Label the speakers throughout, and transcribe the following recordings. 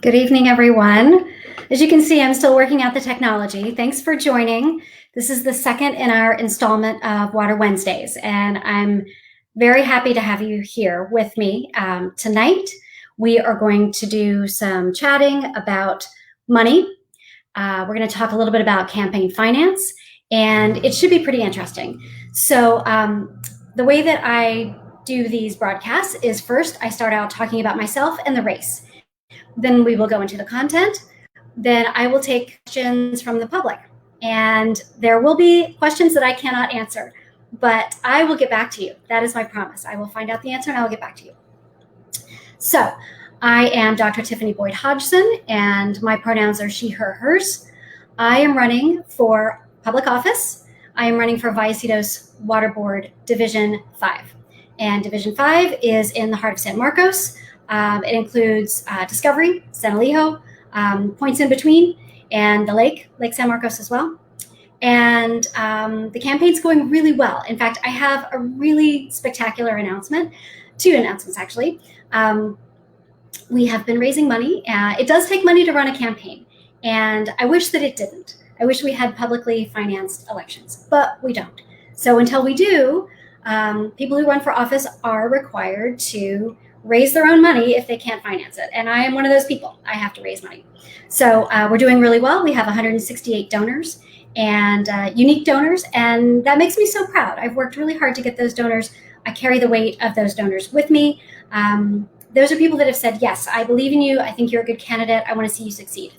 Speaker 1: Good evening, everyone. As you can see, I'm still working out the technology. Thanks for joining. This is the second in our installment of Water Wednesdays, and I'm very happy to have you here with me. Tonight, we are going to do some chatting about money. We're going to talk a little bit about campaign finance, and it should be pretty interesting. So the way that I do these broadcasts is first, I start out talking about myself and the race. Then we will go into the content. Then I will take questions from the public. And there will be questions that I cannot answer, but I will get back to you. That is my promise. I will find out the answer and I will get back to you. So I am Dr. Tiffany Boyd-Hodgson, and my pronouns are she, her, hers. I am running for public office. I am running for Vallecitos Water Board Division 5. And Division 5 is in the heart of San Marcos. It includes Discovery, San Elijo, points in between, and the Lake San Marcos as well. And the campaign's going really well. In fact, I have a really spectacular announcement, two announcements actually. We have been raising money. It does take money to run a campaign, and I wish that it didn't. I wish we had publicly financed elections, but we don't. So until we do, people who run for office are required to raise their own money if they can't finance it. And I am one of those people. I have to raise money. So we're doing really well. We have 168 donors and unique donors, and that makes me so proud. I've worked really hard to get those donors. I carry the weight of those donors with me. Those are people that have said, yes, I believe in you. I think you're a good candidate. I want to see you succeed.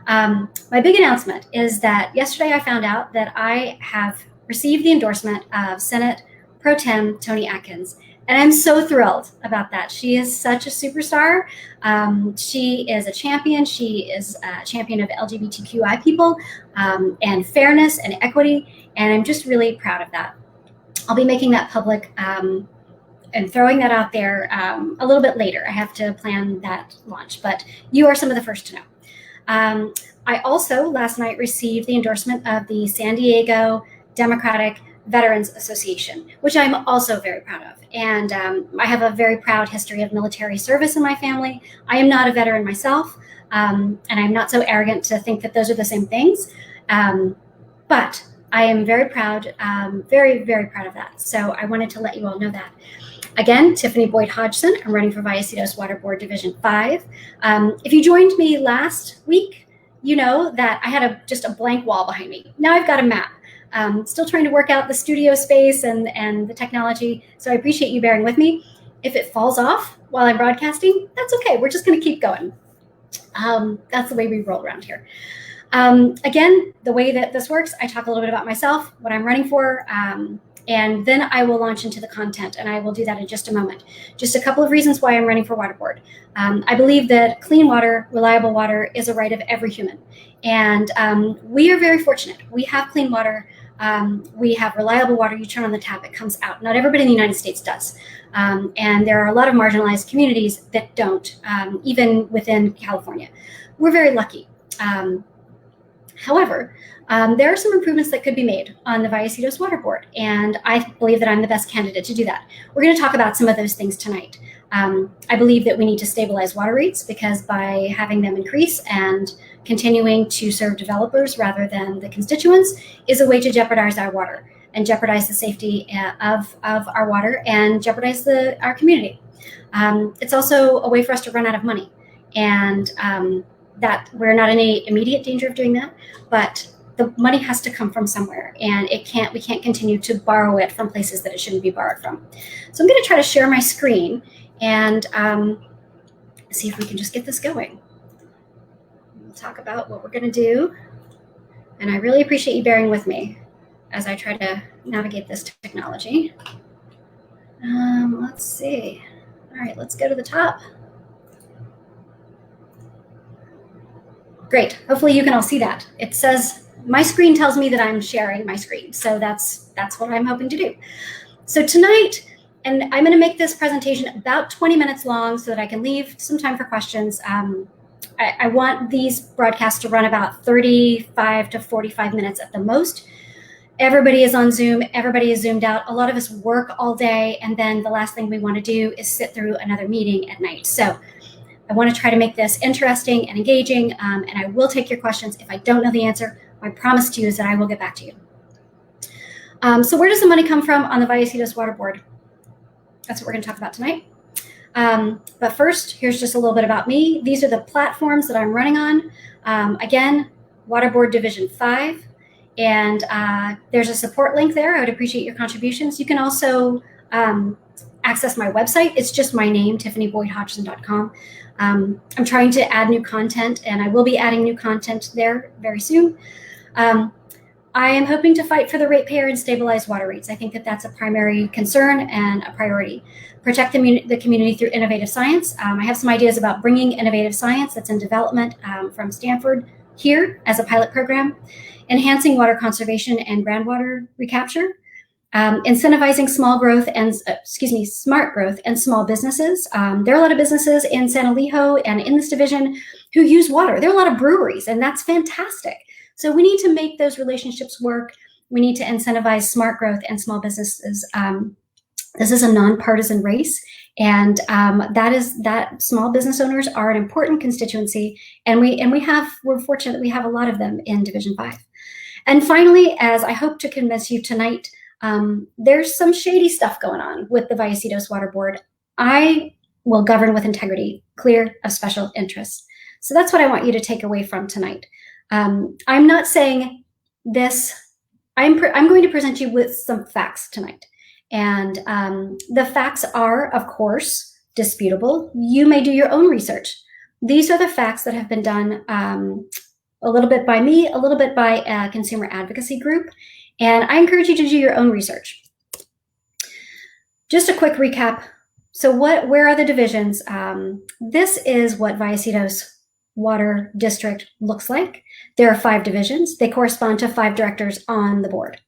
Speaker 1: My big announcement is that yesterday I found out that I have received the endorsement of Senate Pro Tem Toni Atkins. And I'm so thrilled about that. She is such a superstar. She is a champion. She is a champion of LGBTQI people and fairness and equity. And I'm just really proud of that. I'll be making that public and throwing that out there a little bit later. I have to plan that launch, but you are some of the first to know. I also last night received the endorsement of the San Diego Democratic Veterans Association, which I'm also very proud of. And I have a very proud history of military service in my family. I am not a veteran myself, and I'm not so arrogant to think that those are the same things. But I am very proud, very, very proud of that. So I wanted to let you all know that. Again, Tiffany Boyd-Hodgson. I'm running for Vallecitos Water Board Division 5. If you joined me last week, you know that I had just a blank wall behind me. Now I've got a map. Still trying to work out the studio space and the technology, so I appreciate you bearing with me. If it falls off while I'm broadcasting, that's okay. We're just going to keep going. That's the way we roll around here. Again, the way that this works, I talk a little bit about myself, what I'm running for, and then I will launch into the content, and I will do that in just a moment. Just a couple of reasons why I'm running for water board. I believe that clean water, reliable water is a right of every human, and we are very fortunate. We have clean water. We have reliable water. You turn on the tap, it comes out. Not everybody in the United States does. And there are a lot of marginalized communities that don't, even within California. We're very lucky. However, there are some improvements that could be made on the Vallecitos Water Board, and I believe that I'm the best candidate to do that. We're going to talk about some of those things tonight. I believe that we need to stabilize water rates, because by having them increase and continuing to serve developers rather than the constituents is a way to jeopardize our water and jeopardize the safety of our water and jeopardize our community. It's also a way for us to run out of money, and that we're not in any immediate danger of doing that, but the money has to come from somewhere, and we can't continue to borrow it from places that it shouldn't be borrowed from. So I'm going to try to share my screen and see if we can just get this going. We'll talk about what we're going to do, and I really appreciate you bearing with me as I try to navigate this technology. Let's see. All right, let's go to the top. Great. Hopefully you can all see that. It says, my screen tells me that I'm sharing my screen. So that's what I'm hoping to do. So tonight, and I'm going to make this presentation about 20 minutes long so that I can leave some time for questions. I want these broadcasts to run about 35 to 45 minutes at the most. Everybody is on Zoom. Everybody is Zoomed out. A lot of us work all day, and then the last thing we want to do is sit through another meeting at night. So I want to try to make this interesting and engaging, and I will take your questions. If I don't know the answer, my promise to you is that I will get back to you. So where does the money come from on the Vallecitos Water Board? That's what we're going to talk about tonight. But first, here's just a little bit about me. These are the platforms that I'm running on. Again, Water Board Division 5. And there's a support link there. I would appreciate your contributions. You can also access my website. It's just my name, tiffanyboyd-hodgson.com. I'm trying to add new content, and I will be adding new content there very soon. I am hoping to fight for the ratepayer and stabilize water rates. I think that that's a primary concern and a priority. Protect the community through innovative science. I have some ideas about bringing innovative science that's in development from Stanford here as a pilot program. Enhancing water conservation and groundwater recapture. Incentivizing smart growth and small businesses. There are a lot of businesses in San Elijo and in this division who use water. There are a lot of breweries, and that's fantastic. So we need to make those relationships work. We need to incentivize smart growth and small businesses. This is a nonpartisan race, and that small business owners are an important constituency, and we're fortunate that we have a lot of them in Division 5. And finally, as I hope to convince you tonight, there's some shady stuff going on with the Vallecitos Water Board. I will govern with integrity, clear of special interests. So that's what I want you to take away from tonight. I'm not saying this. I'm going to present you with some facts tonight. And the facts are, of course, disputable. You may do your own research. These are the facts that have been done a little bit by me, a little bit by a consumer advocacy group. And I encourage you to do your own research. Just a quick recap. So where are the divisions? This is what Vallecitos Water District looks like. There are 5 divisions. They correspond to 5 directors on the board.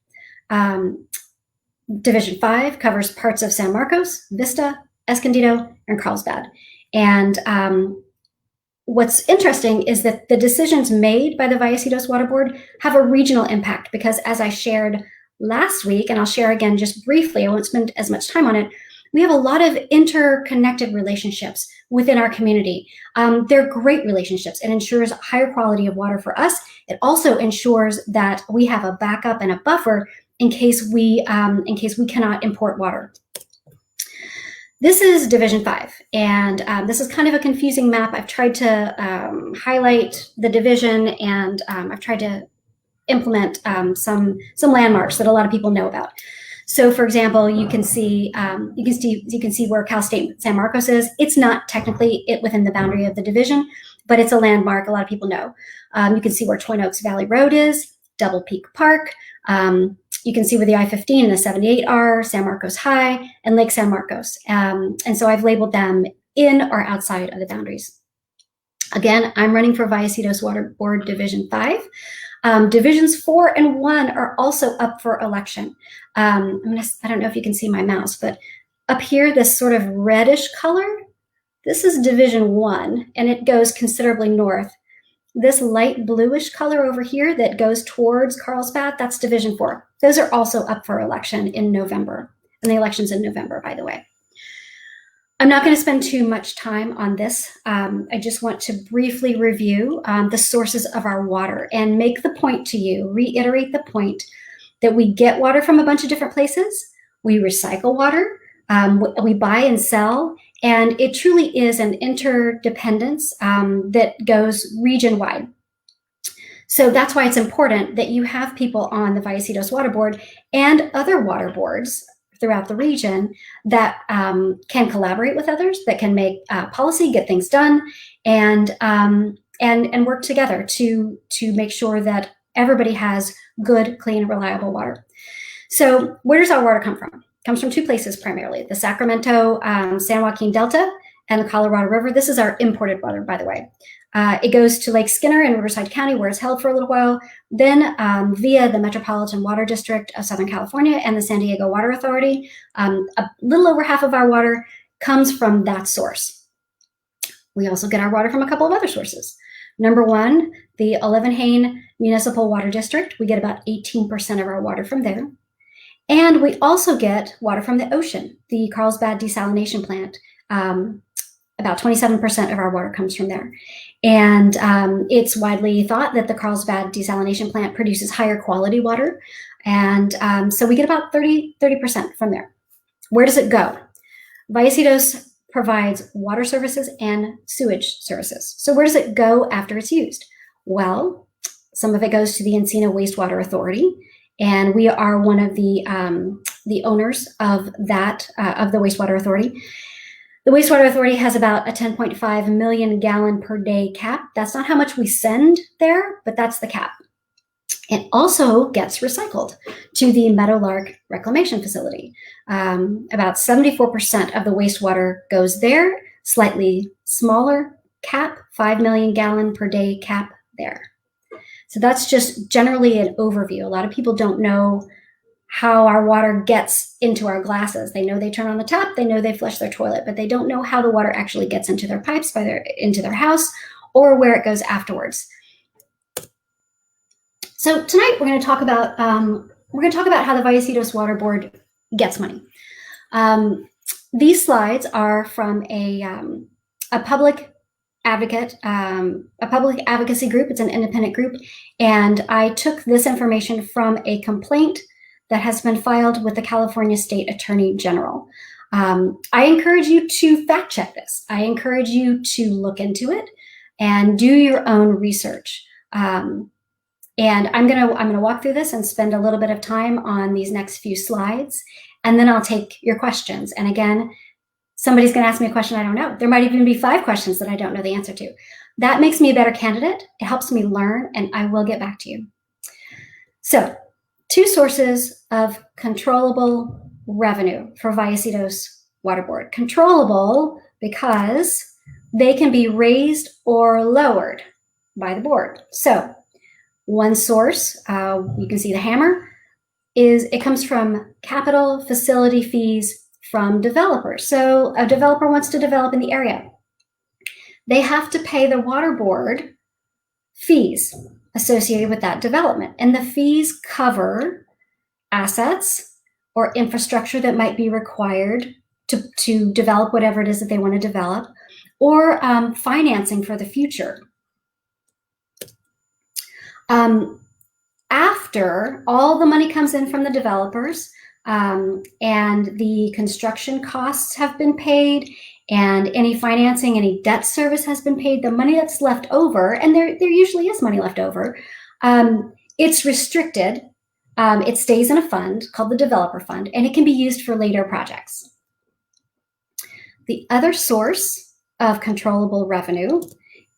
Speaker 1: Division 5 covers parts of San Marcos, Vista, Escondido, and Carlsbad. And what's interesting is that the decisions made by the Vallecitos Water Board have a regional impact because, as I shared last week, and I'll share again just briefly, I won't spend as much time on it, we have a lot of interconnected relationships within our community. They're great relationships. It ensures higher quality of water for us. It also ensures that we have a backup and a buffer in case we cannot import water. This is Division 5, and this is kind of a confusing map. I've tried to highlight the division, and I've tried to implement some landmarks that a lot of people know about. So, for example, you can see where Cal State San Marcos is. It's not technically within the boundary of the division, but it's a landmark a lot of people know. You can see where Twin Oaks Valley Road is, Double Peak Park. You can see where the I-15 and the 78 are, San Marcos High, and Lake San Marcos. And so I've labeled them in or outside of the boundaries. Again, I'm running for Vallecitos Water Board Division 5. Divisions 4 and 1 are also up for election. I don't know if you can see my mouse, but up here, this sort of reddish color, this is Division 1, and it goes considerably north. This light bluish color over here that goes towards Carlsbad, that's Division 4. Those are also up for election in November, and the election's in November, by the way. I'm not going to spend too much time on this. I just want to briefly review the sources of our water and make the point to you, reiterate the point that we get water from a bunch of different places. We recycle water, we buy and sell, and it truly is an interdependence that goes region-wide. So that's why it's important that you have people on the Vallecitos Water Board and other water boards throughout the region that can collaborate with others, that can make policy, get things done, and work together to make sure that everybody has good, clean, reliable water. So where does our water come from? It comes from 2 places primarily: the Sacramento, San Joaquin Delta, and the Colorado River. This is our imported water, by the way. It goes to Lake Skinner in Riverside County, where it's held for a little while. Then via the Metropolitan Water District of Southern California and the San Diego Water Authority, a little over half of our water comes from that source. We also get our water from a couple of other sources. Number 1, the Olivenhain Municipal Water District. We get about 18% of our water from there. And we also get water from the ocean, the Carlsbad Desalination Plant. about 27% of our water comes from there. And it's widely thought that the Carlsbad desalination plant produces higher quality water. And so we get about 30% from there. Where does it go? Vallecitos provides water services and sewage services. So where does it go after it's used? Well, some of it goes to the Encino Wastewater Authority, and we are one of the owners of that, of the Wastewater Authority. The Wastewater Authority has about a 10.5 million gallon per day cap. That's not how much we send there, but that's the cap. It also gets recycled to the Meadowlark Reclamation Facility. About 74% of the wastewater goes there, slightly smaller cap, 5 million gallon per day cap there. So that's just generally an overview. A lot of people don't know how our water gets into our glasses. They know they turn on the tap, they know they flush their toilet, but they don't know how the water actually gets into their pipes, into their house, or where it goes afterwards. So tonight we're going to talk about how the Vallecitos Water Board gets money. These slides are from a public advocacy group. It's an independent group, and I took this information from a complaint that has been filed with the California State Attorney General. I encourage you to fact check this. I encourage you to look into it and do your own research. And I'm gonna walk through this and spend a little bit of time on these next few slides, and then I'll take your questions. And again, somebody's gonna ask me a question I don't know. There might even be 5 questions that I don't know the answer to. That makes me a better candidate. It helps me learn, and I will get back to you. So, 2 sources of controllable revenue for Vallecitos Water Board. Controllable because they can be raised or lowered by the board. So, one source, you can see the hammer, it comes from capital facility fees from developers. So a developer wants to develop in the area. They have to pay the water board fees associated with that development. And the fees cover assets or infrastructure that might be required to develop whatever it is that they want to develop, or financing for the future. After all the money comes in from the developers, and the construction costs have been paid, and any financing, any debt service has been paid, the money that's left over, and there usually is money left over, it's restricted. It stays in a fund called the developer fund, and it can be used for later projects. The other source of controllable revenue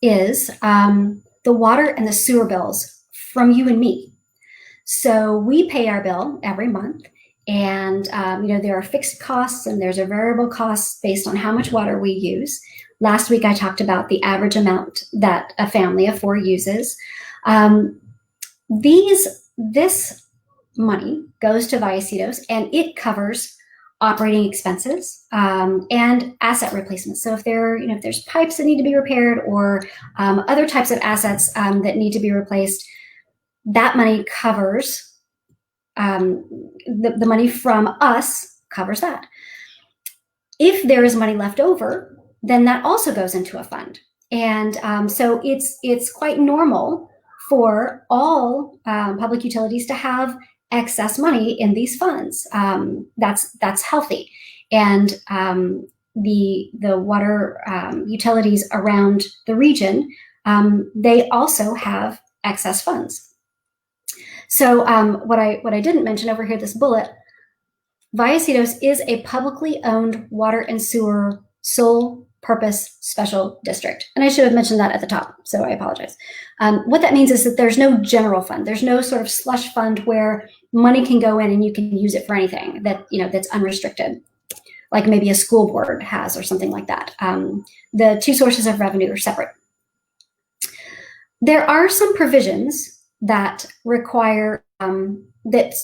Speaker 1: is the water and the sewer bills from you and me. So we pay our bill every month, and there are fixed costs and there's a variable cost based on how much water we use. Last week I talked about the average amount that a family of 4 uses. This money goes to Vallecitos, and it covers operating expenses and asset replacements. So if there's pipes that need to be repaired, or other types of assets that need to be replaced, that money covers, the money from us covers that. If there is money left over, then that also goes into a fund. And so it's quite normal for all public utilities to have excess money in these funds. That's healthy. And the water utilities around the region, they also have excess funds. So what I didn't mention over here, this bullet, Vallecitos is a publicly owned water and sewer sole purpose special district. And I should have mentioned that at the top, so I apologize. What that means is that there's no general fund. There's no sort of slush fund where money can go in and you can use it for anything that's unrestricted, like maybe a school board has or something like that. The 2 sources of revenue are separate. There are some provisions that require, that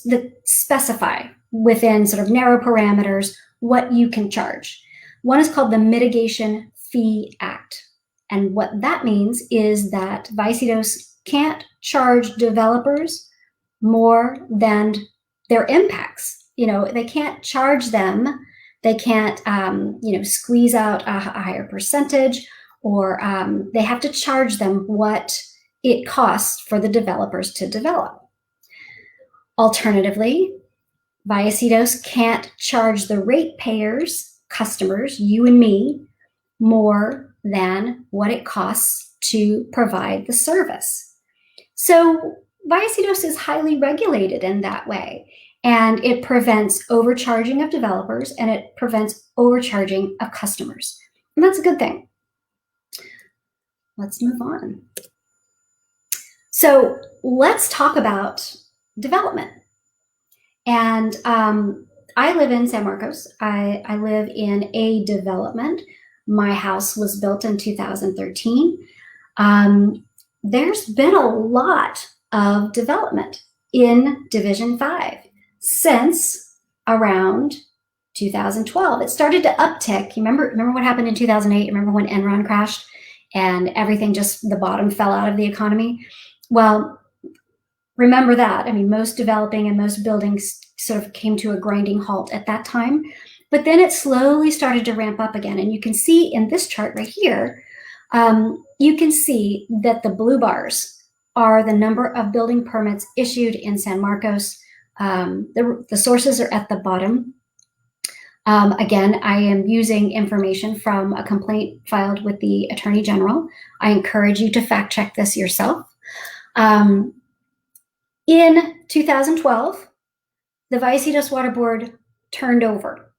Speaker 1: specify within sort of narrow parameters what you can charge. One is called the Mitigation Fee Act. And what that means is that Vallecitos can't charge developers more than their impacts. They can't charge them They can't, squeeze out a higher percentage, or they have to charge them what it costs for the developers to develop. Alternatively, Vallecitos can't charge the ratepayers, customers, you and me, more than what it costs to provide the service. So Vallecitos is highly regulated in that way, and it prevents overcharging of developers, and it prevents overcharging of customers. And that's a good thing. Let's move on. So let's talk about development. And I live in San Marcos. I live in a development. My house was built in 2013. There's been a lot of development in Division 5 since around 2012. It started to uptick. You remember what happened in 2008? Remember when Enron crashed and everything just, the bottom fell out of the economy? Well, remember that. I mean, most developing and most buildings sort of came to a grinding halt at that time. But then it slowly started to ramp up again. And you can see in this chart right here, you can see that the blue bars are the number of building permits issued in San Marcos. The sources are at the bottom. Again, I am using information from a complaint filed with the Attorney General. I encourage you to fact check this yourself. In 2012, the Vallecitos Water Board turned over.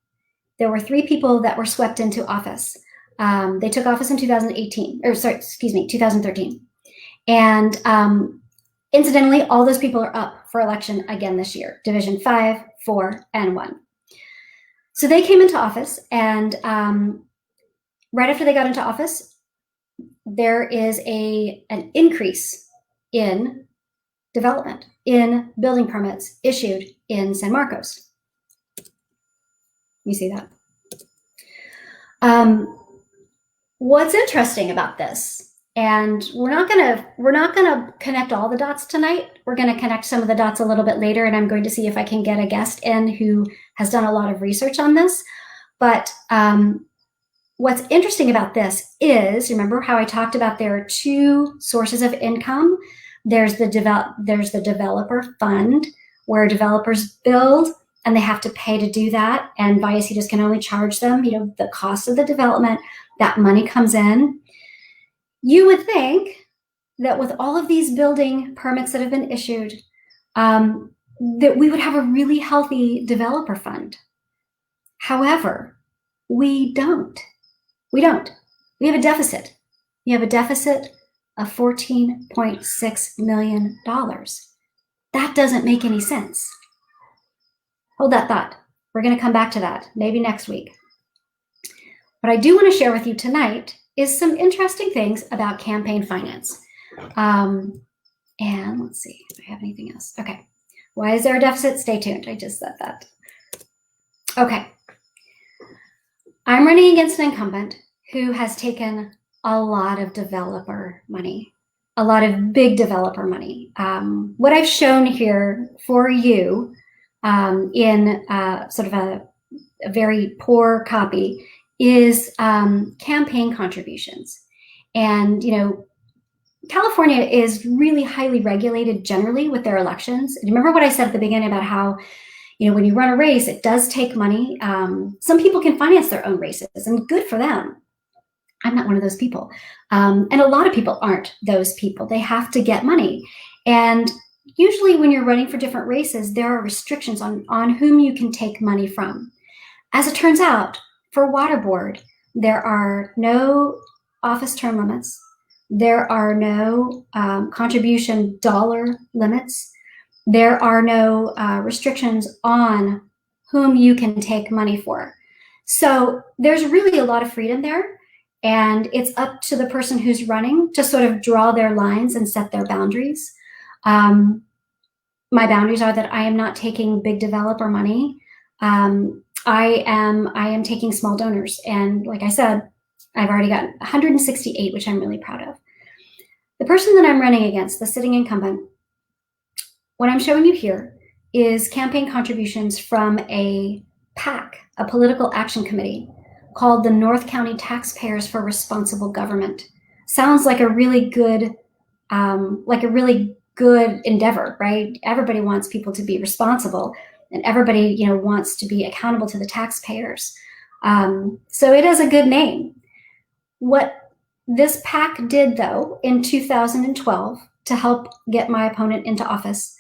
Speaker 1: There were 3 people that were swept into office. They took office in 2013. And incidentally, all those people are up for election again this year, Division 5, 4, and 1. So they came into office, and right after they got into office, there is an increase in development, in building permits issued in San Marcos. You see that? What's interesting about this, and we're not gonna connect all the dots tonight. We're gonna connect some of the dots a little bit later, and I'm going to see if I can get a guest in who has done a lot of research on this. But what's interesting about this is, remember how I talked about there are 2 sources of income. There's the developer fund, where developers build and they have to pay to do that, and Vallecitos can only charge them, the cost of the development. That money comes in. You would think that with all of these building permits that have been issued, that we would have a really healthy developer fund. However, we don't. We have a deficit. We have a deficit of $14.6 million. That doesn't make any sense. Hold that thought. We're going to come back to that maybe next week. What I do want to share with you tonight is some interesting things about campaign finance. And let's see if I have anything else. Okay. Why is there a deficit? Stay tuned. I just said that. Okay. I'm running against an incumbent who has taken a lot of developer money, a lot of big developer money. What I've shown here for you in sort of a very poor copy is campaign contributions. And, California is really highly regulated generally with their elections. Remember what I said at the beginning about how, when you run a race, it does take money. Some people can finance their own races, and good for them. I'm not one of those people. And a lot of people aren't those people. They have to get money. And usually when you're running for different races, there are restrictions on whom you can take money from. As it turns out, for water board, there are no office term limits. There are no contribution dollar limits. There are no restrictions on whom you can take money for. So there's really a lot of freedom there. And it's up to the person who's running to sort of draw their lines and set their boundaries. My boundaries are that I am not taking big developer money. I am taking small donors. And like I said, I've already got 168, which I'm really proud of. The person that I'm running against, the sitting incumbent, what I'm showing you here is campaign contributions from a PAC, a political action committee, called the North County Taxpayers for Responsible Government. Sounds like a really good endeavor, right? Everybody wants people to be responsible, and everybody, wants to be accountable to the taxpayers. So it is a good name. What this PAC did, though, in 2012 to help get my opponent into office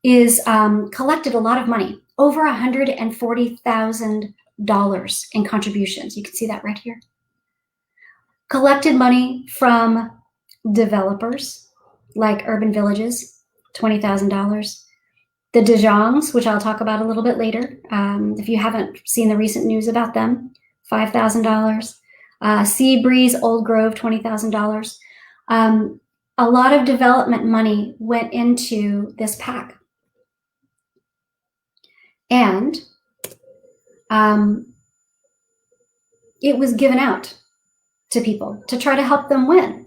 Speaker 1: is collected a lot of money, over $140,000 in contributions. You can see that right here. Collected money from developers like Urban Villages, $20,000. The De Jongs, which I'll talk about a little bit later, if you haven't seen the recent news about them, $5,000. Sea Breeze, Old Grove, $20,000. A lot of development money went into this PAC. And it was given out to people to try to help them win.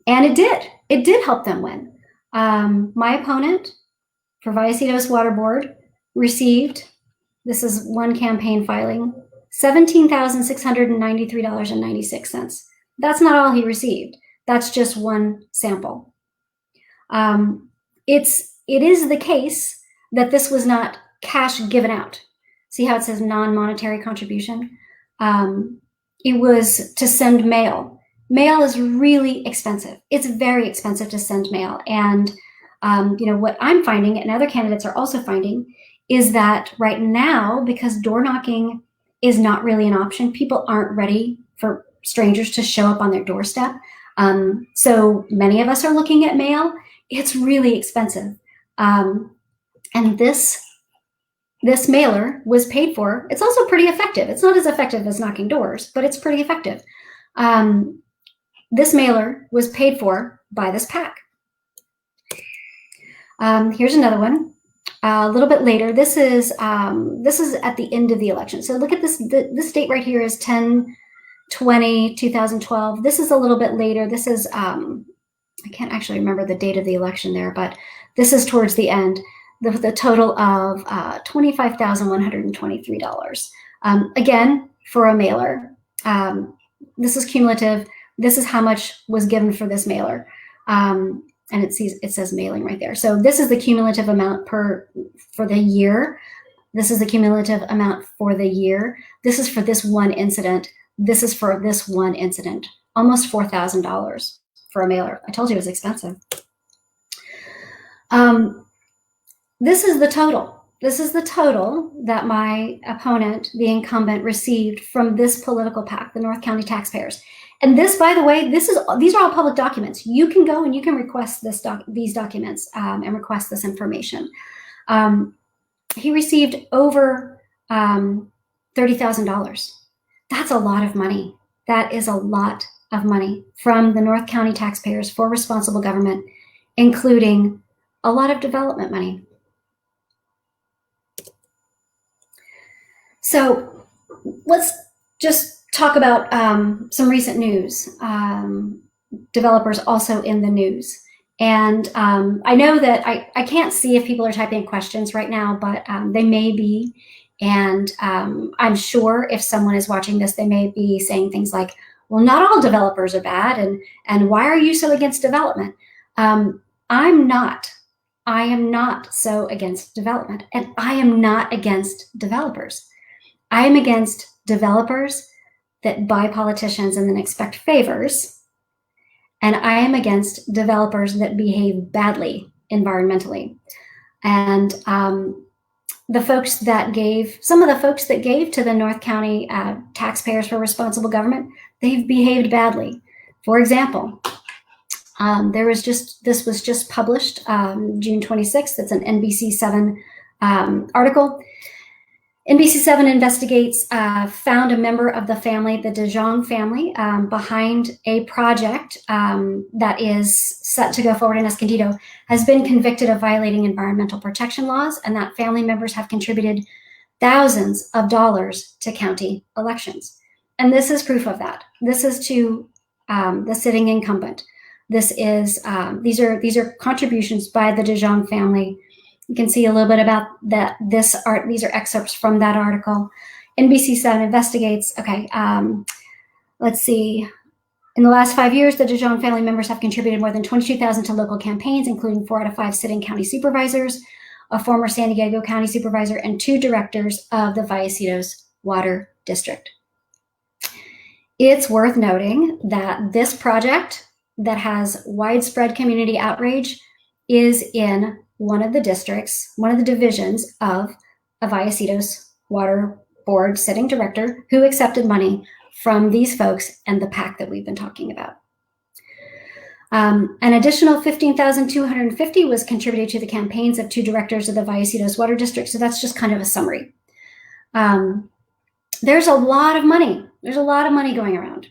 Speaker 1: And it did. It did help them win. My opponent for Vallecitos Water Board received, this is one campaign filing, $17,693.96. That's not all he received. That's just one sample. It is the case that this was not cash given out. See how it says non-monetary contribution? It was to send mail. Mail is really expensive. It's very expensive to send mail. And what I'm finding, and other candidates are also finding, is that right now, because door knocking is not really an option, people aren't ready for strangers to show up on their doorstep. So many of us are looking at mail. It's really expensive. And this mailer was paid for. It's also pretty effective. It's not as effective as knocking doors, but it's pretty effective. This mailer was paid for by this PAC. Here's another one. A little bit later. This is at the end of the election. So look at this. This date right here is 10/20/2012. This is a little bit later. This is I can't actually remember the date of the election there, but this is towards the end. The total of $25,123. Again, for a mailer. This is cumulative. This is how much was given for this mailer. And it says mailing right there. So this is the cumulative amount for the year. This is the cumulative amount for the year. This is for this one incident. This is for this one incident. Almost $4,000 for a mailer. I told you it was expensive. This is the total. This is the total that my opponent, the incumbent, received from this political PAC, the North County Taxpayers. And this, by the way, these are all public documents. You can go and you can request these documents and request this information. He received over $30,000. That's a lot of money. That is a lot of money from the North County Taxpayers for Responsible Government, including a lot of development money. So let's just talk about some recent news. Developers also in the news. And I know that I can't see if people are typing questions right now, but they may be. And I'm sure if someone is watching this, they may be saying things like, well, not all developers are bad. And why are you so against development? I am not so against development. And I am not against developers. I am against developers that buy politicians and then expect favors. And I am against developers that behave badly environmentally. And some of the folks that gave to the North County Taxpayers for Responsible Government, they've behaved badly. For example, this was just published June 26th. It's an NBC7 article. NBC7 investigates found a member of the family, the De Jong family, behind a project that is set to go forward in Escondido, has been convicted of violating environmental protection laws, and that family members have contributed thousands of dollars to county elections. And this is proof of that. This is to the sitting incumbent. This is these are contributions by the De Jong family You can see a little bit about that. These are excerpts from that article. NBC7 investigates. Okay, let's see. In the last 5 years, the Dijon family members have contributed more than 22,000 to local campaigns, including 4 out of 5 sitting county supervisors, a former San Diego County supervisor, and 2 directors of the Vallecitos Water District. It's worth noting that this project that has widespread community outrage is in one of the districts, one of the divisions of a Vallecitos Water Board sitting director who accepted money from these folks and the PAC that we've been talking about. An additional $15,250 was contributed to the campaigns of 2 directors of the Vallecitos Water District. So that's just kind of a summary. There's a lot of money. There's a lot of money going around.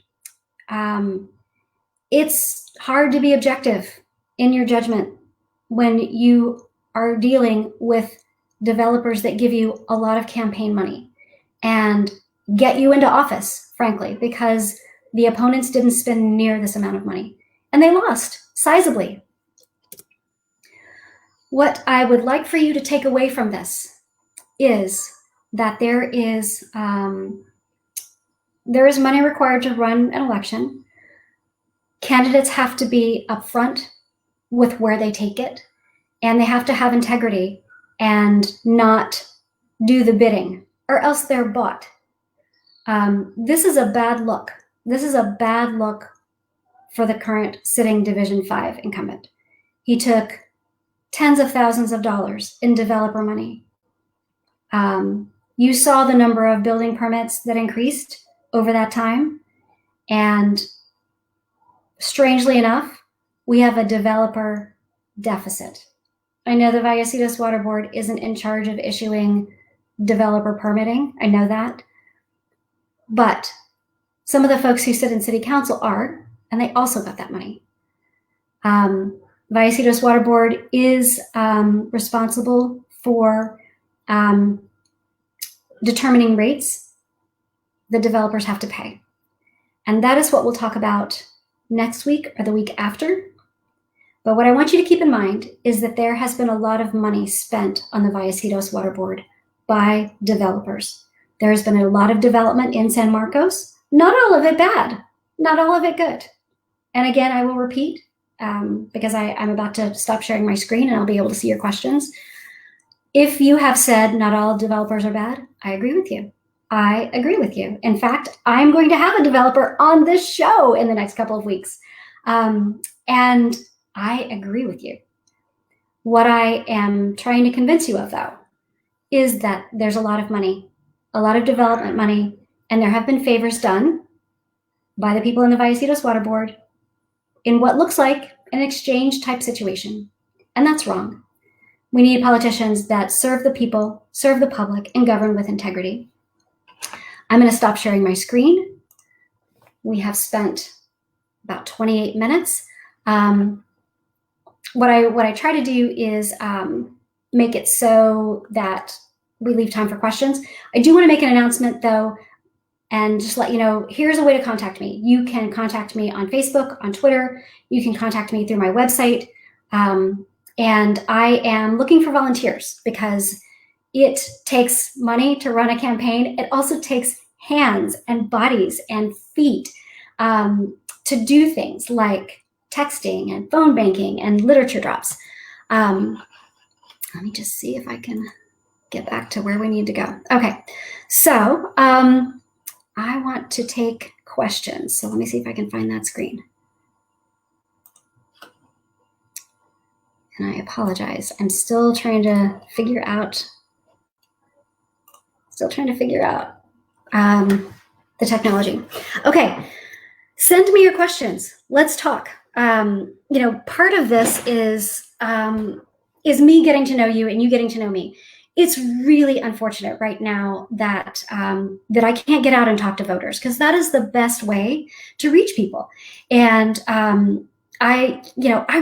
Speaker 1: It's hard to be objective in your judgment when you are dealing with developers that give you a lot of campaign money and get you into office, frankly, because the opponents didn't spend near this amount of money and they lost sizably. What I would like for you to take away from this is that there is money required to run an election. Candidates have to be upfront with where they take it, and they have to have integrity and not do the bidding, or else they're bought. This is a bad look. This is a bad look for the current sitting Division 5 incumbent. He took tens of thousands of dollars in developer money. You saw the number of building permits that increased over that time. And strangely enough, we have a developer deficit. I know the Vallecitos Water Board isn't in charge of issuing developer permitting. I know that. But some of the folks who sit in city council are, and they also got that money. Vallecitos Water Board is responsible for determining rates the developers have to pay. And that is what we'll talk about next week or the week after. But what I want you to keep in mind is that there has been a lot of money spent on the Vallecitos Water Board by developers. There has been a lot of development in San Marcos, not all of it bad, not all of it good. And again, I will repeat, because I'm about to stop sharing my screen and I'll be able to see your questions. If you have said not all developers are bad, I agree with you. I agree with you. In fact, I'm going to have a developer on this show in the next couple of weeks. And I agree with you. What I am trying to convince you of, though, is that there's a lot of money, a lot of development money, and there have been favors done by the people in the Vallecitos Water Board in what looks like an exchange type situation. And that's wrong. We need politicians that serve the people, serve the public, and govern with integrity. I'm going to stop sharing my screen. We have spent about 28 minutes. What I try to do is make it so that we leave time for questions. I do want to make an announcement, though, and just let you know, here's a way to contact me. You can contact me on Facebook, on Twitter. You can contact me through my website. And I am looking for volunteers because it takes money to run a campaign. It also takes hands and bodies and feet to do things like texting and phone banking and literature drops. Let me just see if I can get back to where we need to go. Okay, so I want to take questions. So let me see if I can find that screen. And I apologize. I'm still trying to figure out the technology. Okay, send me your questions. Let's talk. Part of this is me getting to know you and you getting to know me. It's really unfortunate right now that I can't get out and talk to voters, because that is the best way to reach people. And I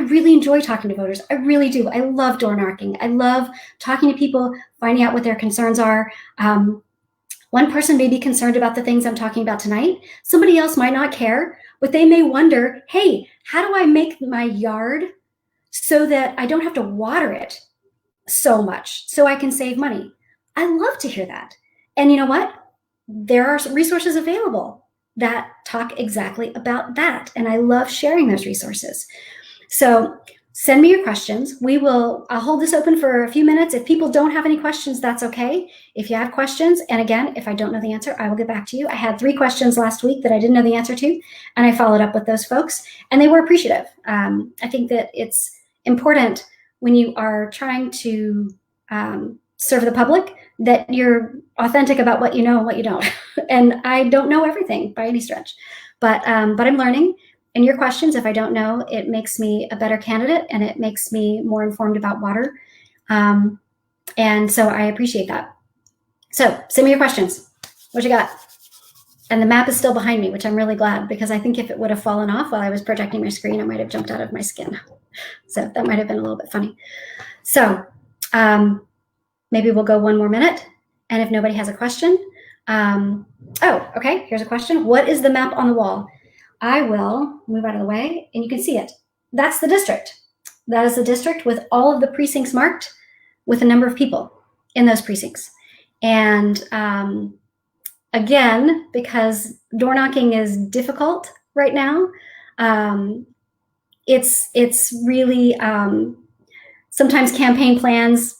Speaker 1: really enjoy talking to voters. I really do. I love door knocking. I love talking to people, finding out what their concerns are. One person may be concerned about the things I'm talking about tonight. Somebody else might not care, but they may wonder, hey, how do I make my yard so that I don't have to water it so much so I can save money. I love to hear that. And you know what? There are resources available that talk exactly about that. And I love sharing those resources. So send me your questions. I'll hold this open for a few minutes. If people don't have any questions, that's okay. If you have questions, and again, if I don't know the answer, I will get back to you. I had 3 questions last week that I didn't know the answer to, and I followed up with those folks, and they were appreciative. I think that it's important when you are trying to serve the public that you're authentic about what you know and what you don't. And I don't know everything by any stretch, but I'm learning. And your questions, if I don't know, it makes me a better candidate and it makes me more informed about water. And so I appreciate that. So send me your questions. What you got? And the map is still behind me, which I'm really glad, because I think if it would have fallen off while I was projecting my screen, it might have jumped out of my skin. So that might have been a little bit funny. So maybe we'll go 1 more minute. And if nobody has a question, oh, okay, here's a question. What is the map on the wall? I will move out of the way and you can see it. That's the district. That is the district with all of the precincts marked with a number of people in those precincts. And again, because door knocking is difficult right now, it's really, sometimes campaign plans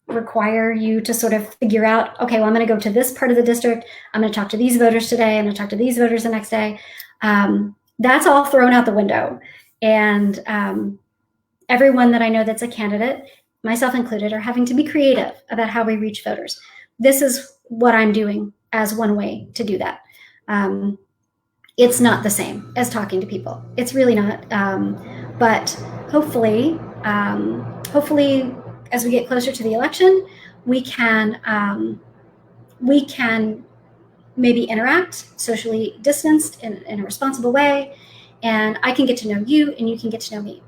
Speaker 1: require you to sort of figure out, okay, well, I'm going to go to this part of the district. I'm going to talk to these voters today. I'm going to talk to these voters the next day. That's all thrown out the window. And everyone that I know that's a candidate, myself included, are having to be creative about how we reach voters. This is what I'm doing as one way to do that. It's not the same as talking to people. It's really not. But hopefully, as we get closer to the election, we can maybe interact socially distanced in a responsible way, and I can get to know you and you can get to know me.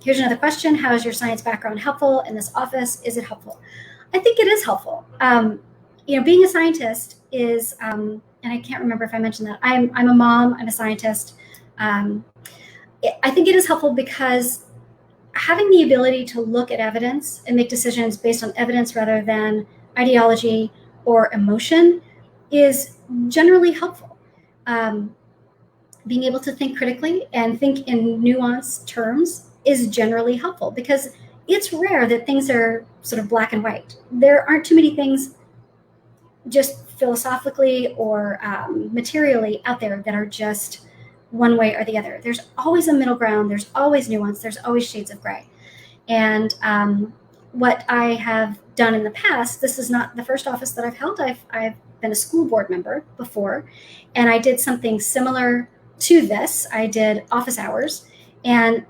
Speaker 1: Here's another question. How is your science background helpful in this office? Is it helpful? I think it is helpful. Being a scientist is, and I can't remember if I mentioned that, I'm a mom, I'm a scientist. I think it is helpful because having the ability to look at evidence and make decisions based on evidence rather than ideology or emotion is generally helpful. Being able to think critically and think in nuanced terms is generally helpful because it's rare that things are sort of black and white. There aren't too many things just philosophically or materially out there that are just one way or the other. There's always a middle ground. There's always nuance. There's always shades of gray. And what I have done in the past, this is not the first office that I've held. I've been a school board member before, and I did something similar to this. I did office hours, and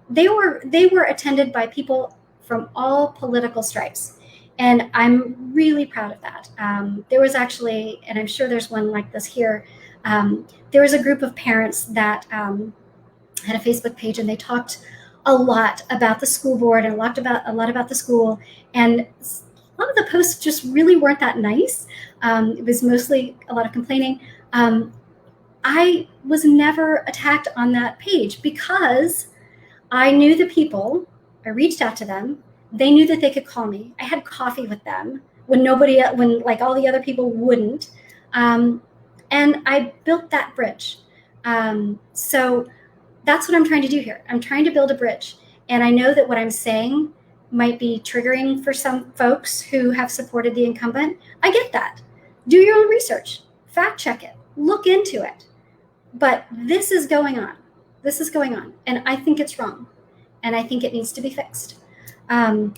Speaker 1: they were attended by people from all political stripes. And I'm really proud of that. There was actually, and I'm sure there's one like this here, there was a group of parents that had a Facebook page, and they talked a lot about the school board and a lot about the school. And a lot of the posts just really weren't that nice. It was mostly a lot of complaining. I was never attacked on that page because I knew the people. I reached out to them. They knew that they could call me. I had coffee with them when like all the other people wouldn't. And I built that bridge. So that's what I'm trying to do here. I'm trying to build a bridge. And I know that what I'm saying might be triggering for some folks who have supported the incumbent. I get that. Do your own research. Fact check it. Look into it. But this is going on. This is going on. And I think it's wrong. And I think it needs to be fixed. How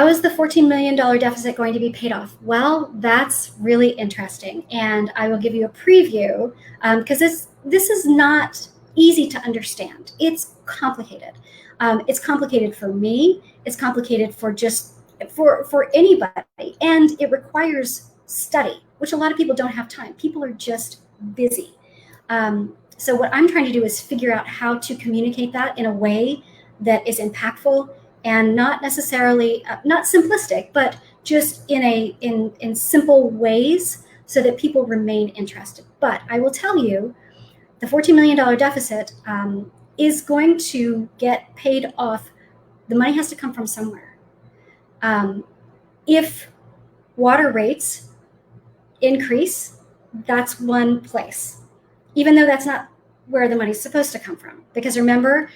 Speaker 1: is the $14 million deficit going to be paid off? Well, that's really interesting. And I will give you a preview because this is not easy to understand. It's complicated. It's complicated for me. It's complicated for anybody. And it requires study, which a lot of people don't have time. People are just busy. So what I'm trying to do is figure out how to communicate that in a way that is impactful and not necessarily, not simplistic, but just in simple ways so that people remain interested. But I will tell you, the $14 million deficit is going to get paid off. the money has to come from somewhere. If water rates increase, that's one place, even though that's not where the money's supposed to come from. Because remember,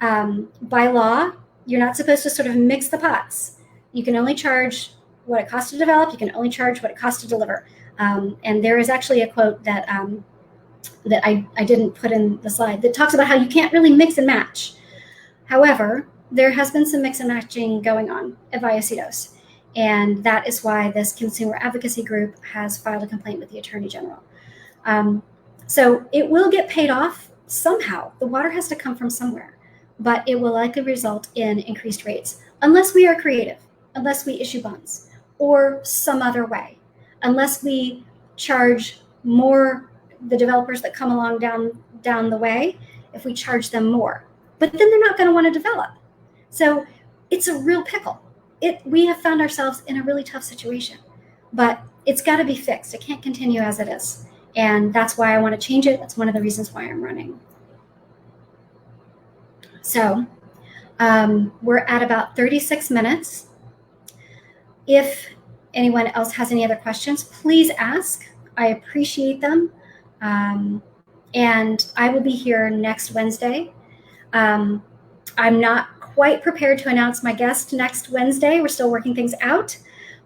Speaker 1: by law, you're not supposed to sort of mix the pots. You can only charge what it costs to develop. You can only charge what it costs to deliver. And there is actually a quote that I didn't put in the slide that talks about how you can't really mix and match. However, there has been some mix and matching going on at Vallecitos. And that is why this consumer advocacy group has filed a complaint with the Attorney General. So it will get paid off somehow. The water has to come from somewhere, but it will likely result in increased rates unless we are creative, unless we issue bonds or some other way, unless we charge more the developers that come along down the way, if we charge them more. But then they're not going to want to develop. So it's a real pickle. We have found ourselves in a really tough situation, but it's got to be fixed. It can't continue as it is. And that's why I want to change it. That's one of the reasons why I'm running. So we're at about 36 minutes. If anyone else has any other questions, please ask. I appreciate them. And I will be here next Wednesday. I'm not quite prepared to announce my guest next Wednesday. We're still working things out,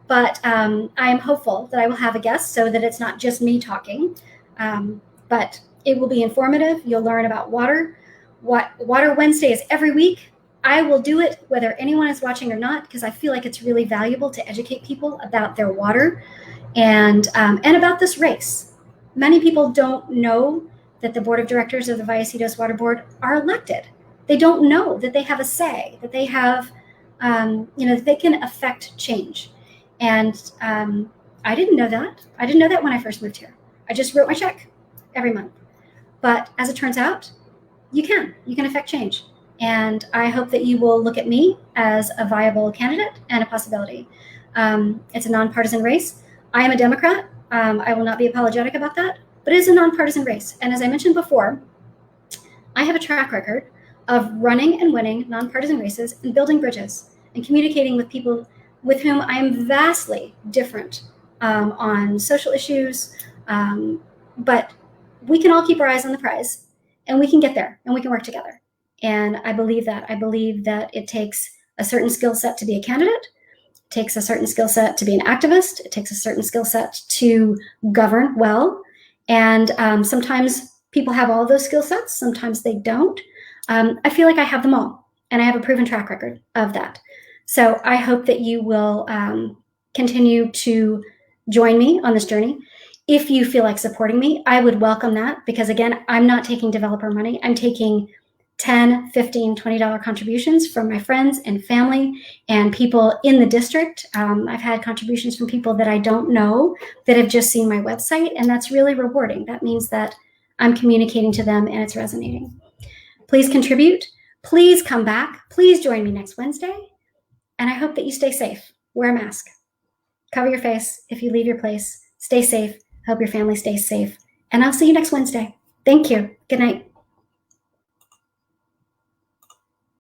Speaker 1: but I am hopeful that I will have a guest so that it's not just me talking, but it will be informative. You'll learn about water. Water Wednesday is every week. I will do it whether anyone is watching or not, because I feel like it's really valuable to educate people about their water and about this race. Many people don't know that the board of directors of the Vallecitos Water Board are elected. They don't know that they have a say, that they have, that they can affect change. And I didn't know that. I didn't know that when I first moved here. I just wrote my check every month. But as it turns out, you can affect change. And I hope that you will look at me as a viable candidate and a possibility. It's a nonpartisan race. I am a Democrat. I will not be apologetic about that, but it is a nonpartisan race. And as I mentioned before, I have a track record of running and winning nonpartisan races and building bridges and communicating with people with whom I am vastly different on social issues. But we can all keep our eyes on the prize, and we can get there, and we can work together. And I believe that. I believe that it takes a certain skill set to be a candidate. It takes a certain skill set to be an activist. It takes a certain skill set to govern well. And sometimes people have all those skill sets. Sometimes they don't. I feel like I have them all, and I have a proven track record of that. So I hope that you will continue to join me on this journey. If you feel like supporting me, I would welcome that, because again, I'm not taking developer money. I'm taking $10, $15, $20 contributions from my friends and family and people in the district. I've had contributions from people that I don't know that have just seen my website, and that's really rewarding. That means that I'm communicating to them and it's resonating. Please contribute. Please come back. Please join me next Wednesday. And I hope that you stay safe. Wear a mask. Cover your face if you leave your place. Stay safe. Hope your family stays safe. And I'll see you next Wednesday. Thank you. Good night.